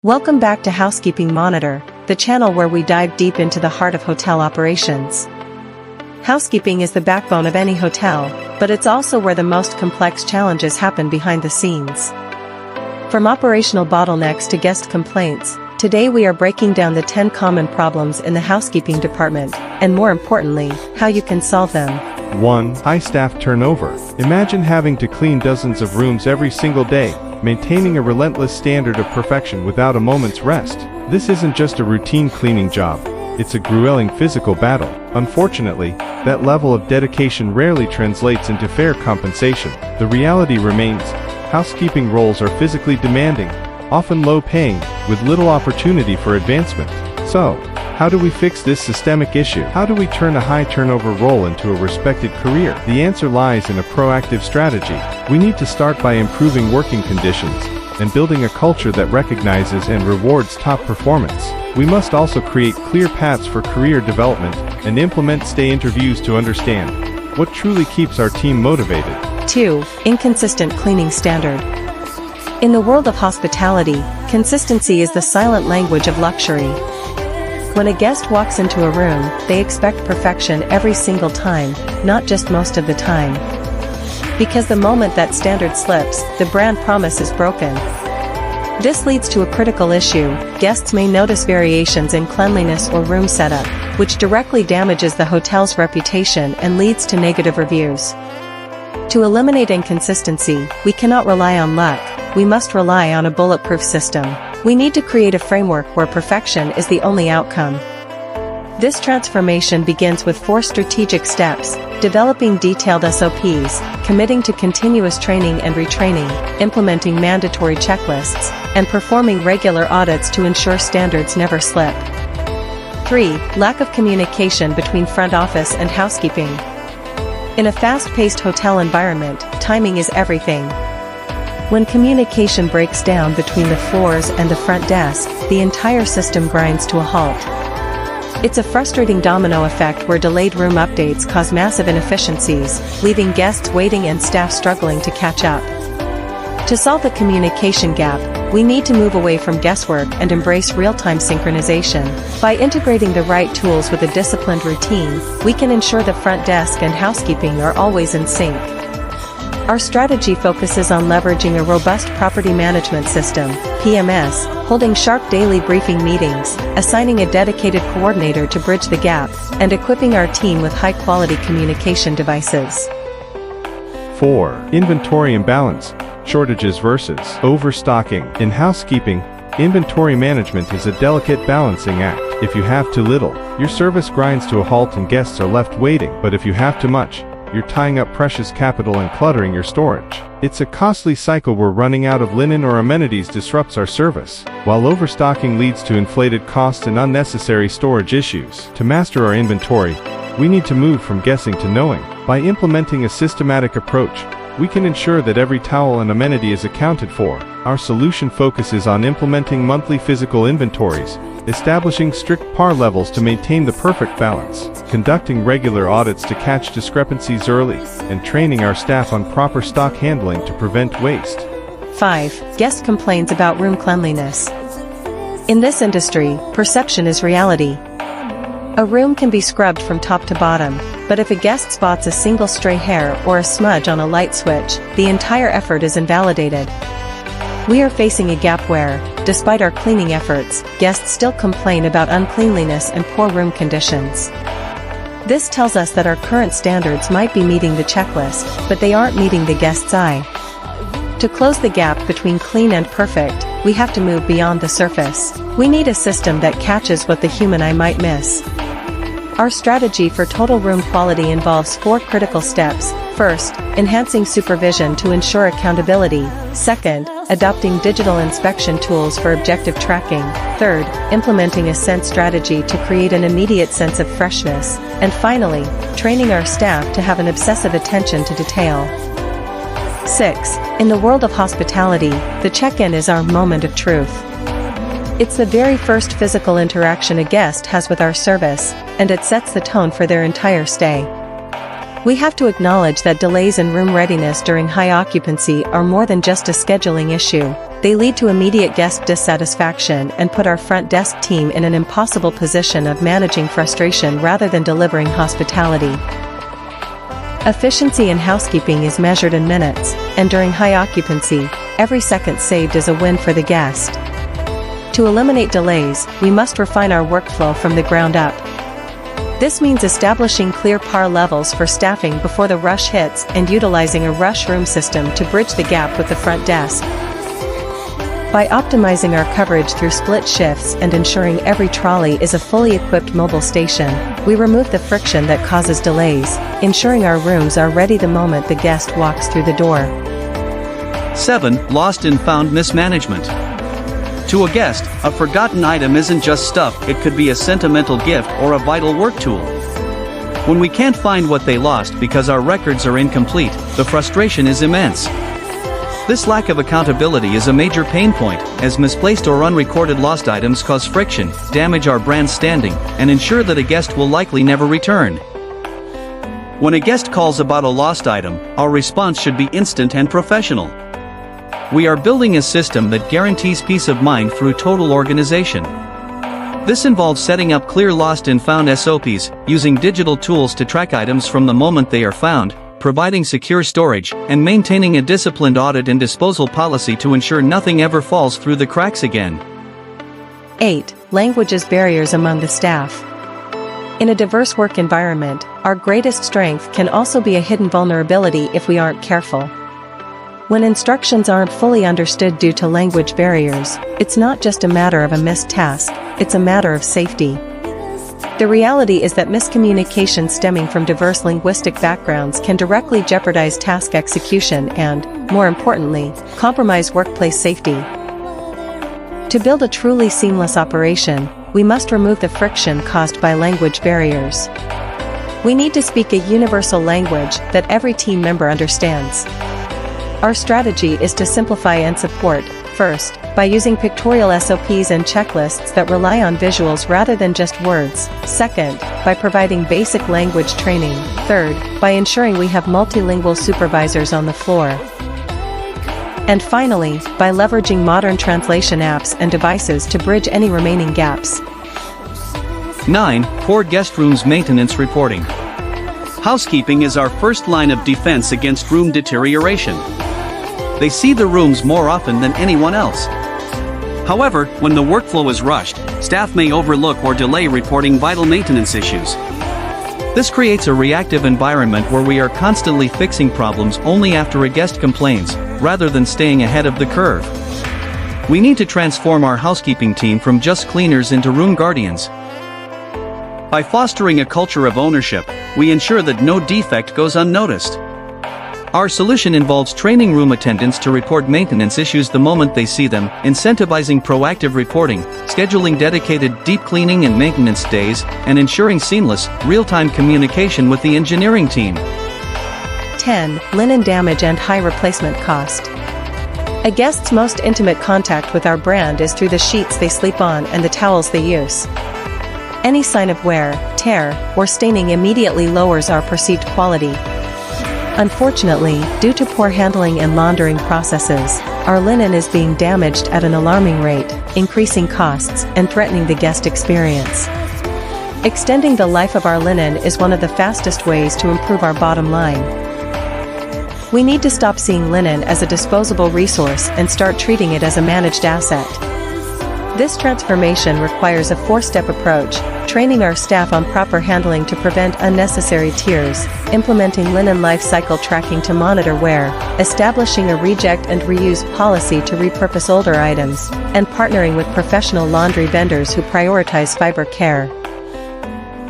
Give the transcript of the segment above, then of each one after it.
Welcome back to Housekeeping Monitor, the channel where we dive deep into the heart of hotel operations. Housekeeping is the backbone of any hotel, but it's also where the most complex challenges happen behind the scenes. From operational bottlenecks to guest complaints, today we are breaking down the 10 common problems in the housekeeping department, and more importantly, how you can solve them. 1. High staff turnover. Imagine having to clean dozens of rooms every single day, maintaining a relentless standard of perfection without a moment's rest. This isn't just a routine cleaning job, it's a grueling physical battle. Unfortunately, that level of dedication rarely translates into fair compensation. The reality remains, housekeeping roles are physically demanding, often low-paying, with little opportunity for advancement. So, how do we fix this systemic issue? How do we turn a high-turnover role into a respected career? The answer lies in a proactive strategy. We need to start by improving working conditions and building a culture that recognizes and rewards top performance. We must also create clear paths for career development and implement stay interviews to understand what truly keeps our team motivated. 2. Inconsistent cleaning standard. In the world of hospitality, consistency is the silent language of luxury. When a guest walks into a room, they expect perfection every single time, not just most of the time. Because the moment that standard slips, the brand promise is broken. This leads to a critical issue. Guests may notice variations in cleanliness or room setup, which directly damages the hotel's reputation and leads to negative reviews. To eliminate inconsistency, we cannot rely on luck, we must rely on a bulletproof system. We need to create a framework where perfection is the only outcome. This transformation begins with 4 strategic steps: developing detailed SOPs, committing to continuous training and retraining, implementing mandatory checklists, and performing regular audits to ensure standards never slip. 3. Lack of communication between front office and housekeeping. In a fast-paced hotel environment, timing is everything. When communication breaks down between the floors and the front desk, the entire system grinds to a halt. It's a frustrating domino effect where delayed room updates cause massive inefficiencies, leaving guests waiting and staff struggling to catch up. To solve the communication gap, we need to move away from guesswork and embrace real-time synchronization. By integrating the right tools with a disciplined routine, we can ensure the front desk and housekeeping are always in sync. Our strategy focuses on leveraging a robust property management system, PMS, holding sharp daily briefing meetings, assigning a dedicated coordinator to bridge the gap, and equipping our team with high-quality communication devices. 4. Inventory imbalance, shortages versus overstocking. In housekeeping, inventory management is a delicate balancing act. If you have too little, your service grinds to a halt and guests are left waiting. But if you have too much, you're tying up precious capital and cluttering your storage. It's a costly cycle where running out of linen or amenities disrupts our service, while overstocking leads to inflated costs and unnecessary storage issues. To master our inventory, we need to move from guessing to knowing. By implementing a systematic approach, we can ensure that every towel and amenity is accounted for. Our solution focuses on implementing monthly physical inventories, establishing strict par levels to maintain the perfect balance, conducting regular audits to catch discrepancies early, and training our staff on proper stock handling to prevent waste. 5. Guest complaints about room cleanliness. In this industry, perception is reality. A room can be scrubbed from top to bottom, but if a guest spots a single stray hair or a smudge on a light switch, the entire effort is invalidated. We are facing a gap where, despite our cleaning efforts, guests still complain about uncleanliness and poor room conditions. This tells us that our current standards might be meeting the checklist, but they aren't meeting the guest's eye. To close the gap between clean and perfect, we have to move beyond the surface. We need a system that catches what the human eye might miss. Our strategy for total room quality involves 4 critical steps. First, enhancing supervision to ensure accountability. Second, adopting digital inspection tools for objective tracking. Third, implementing a scent strategy to create an immediate sense of freshness. And finally, training our staff to have an obsessive attention to detail. 6. In the world of hospitality, the check-in is our moment of truth. It's the very first physical interaction a guest has with our service, and it sets the tone for their entire stay. We have to acknowledge that delays in room readiness during high occupancy are more than just a scheduling issue. They lead to immediate guest dissatisfaction and put our front desk team in an impossible position of managing frustration rather than delivering hospitality. Efficiency in housekeeping is measured in minutes, and during high occupancy, every second saved is a win for the guest. To eliminate delays, we must refine our workflow from the ground up. This means establishing clear par levels for staffing before the rush hits and utilizing a rush room system to bridge the gap with the front desk. By optimizing our coverage through split shifts and ensuring every trolley is a fully equipped mobile station, we remove the friction that causes delays, ensuring our rooms are ready the moment the guest walks through the door. 7. Lost and found mismanagement. To a guest, a forgotten item isn't just stuff, it could be a sentimental gift or a vital work tool. When we can't find what they lost because our records are incomplete, the frustration is immense. This lack of accountability is a major pain point, as misplaced or unrecorded lost items cause friction, damage our brand standing, and ensure that a guest will likely never return. When a guest calls about a lost item, our response should be instant and professional. We are building a system that guarantees peace of mind through total organization. This involves setting up clear lost and found SOPs, using digital tools to track items from the moment they are found, providing secure storage, and maintaining a disciplined audit and disposal policy to ensure nothing ever falls through the cracks again. 8. Languages barriers among the staff. In a diverse work environment, our greatest strength can also be a hidden vulnerability if we aren't careful. When instructions aren't fully understood due to language barriers, it's not just a matter of a missed task, it's a matter of safety. The reality is that miscommunication stemming from diverse linguistic backgrounds can directly jeopardize task execution and, more importantly, compromise workplace safety. To build a truly seamless operation, we must remove the friction caused by language barriers. We need to speak a universal language that every team member understands. Our strategy is to simplify and support, first, by using pictorial SOPs and checklists that rely on visuals rather than just words, second, by providing basic language training, third, by ensuring we have multilingual supervisors on the floor, and finally, by leveraging modern translation apps and devices to bridge any remaining gaps. 9. Poor guest rooms maintenance reporting. Housekeeping is our first line of defense against room deterioration. They see the rooms more often than anyone else. However, when the workflow is rushed, staff may overlook or delay reporting vital maintenance issues. This creates a reactive environment where we are constantly fixing problems only after a guest complains, rather than staying ahead of the curve. We need to transform our housekeeping team from just cleaners into room guardians. By fostering a culture of ownership, we ensure that no defect goes unnoticed. Our solution involves training room attendants to report maintenance issues the moment they see them, incentivizing proactive reporting, scheduling dedicated deep cleaning and maintenance days, and ensuring seamless, real-time communication with the engineering team. 10. Linen damage and high replacement cost. A guest's most intimate contact with our brand is through the sheets they sleep on and the towels they use. Any sign of wear, tear, or staining immediately lowers our perceived quality. Unfortunately, due to poor handling and laundering processes, our linen is being damaged at an alarming rate, increasing costs and threatening the guest experience. Extending the life of our linen is one of the fastest ways to improve our bottom line. We need to stop seeing linen as a disposable resource and start treating it as a managed asset. This transformation requires a four-step approach: training our staff on proper handling to prevent unnecessary tears, implementing linen life cycle tracking to monitor wear, establishing a reject and reuse policy to repurpose older items, and partnering with professional laundry vendors who prioritize fiber care.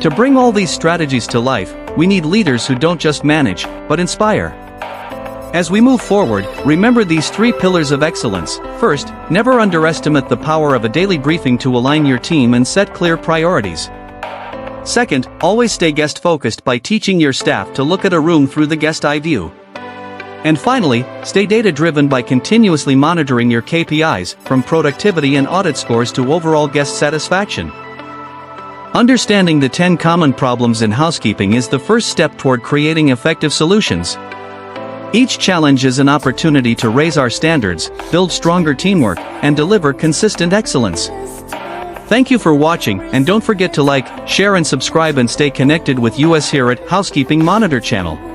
To bring all these strategies to life, we need leaders who don't just manage, but inspire. As we move forward, remember these 3 pillars of excellence. First, never underestimate the power of a daily briefing to align your team and set clear priorities. Second, always stay guest-focused by teaching your staff to look at a room through the guest eye view. And finally, stay data-driven by continuously monitoring your KPIs, from productivity and audit scores to overall guest satisfaction. Understanding the 10 common problems in housekeeping is the first step toward creating effective solutions. Each challenge is an opportunity to raise our standards, build stronger teamwork, and deliver consistent excellence. Thank you for watching, and don't forget to like, share and subscribe and stay connected with us here at Housekeeping Monitor channel.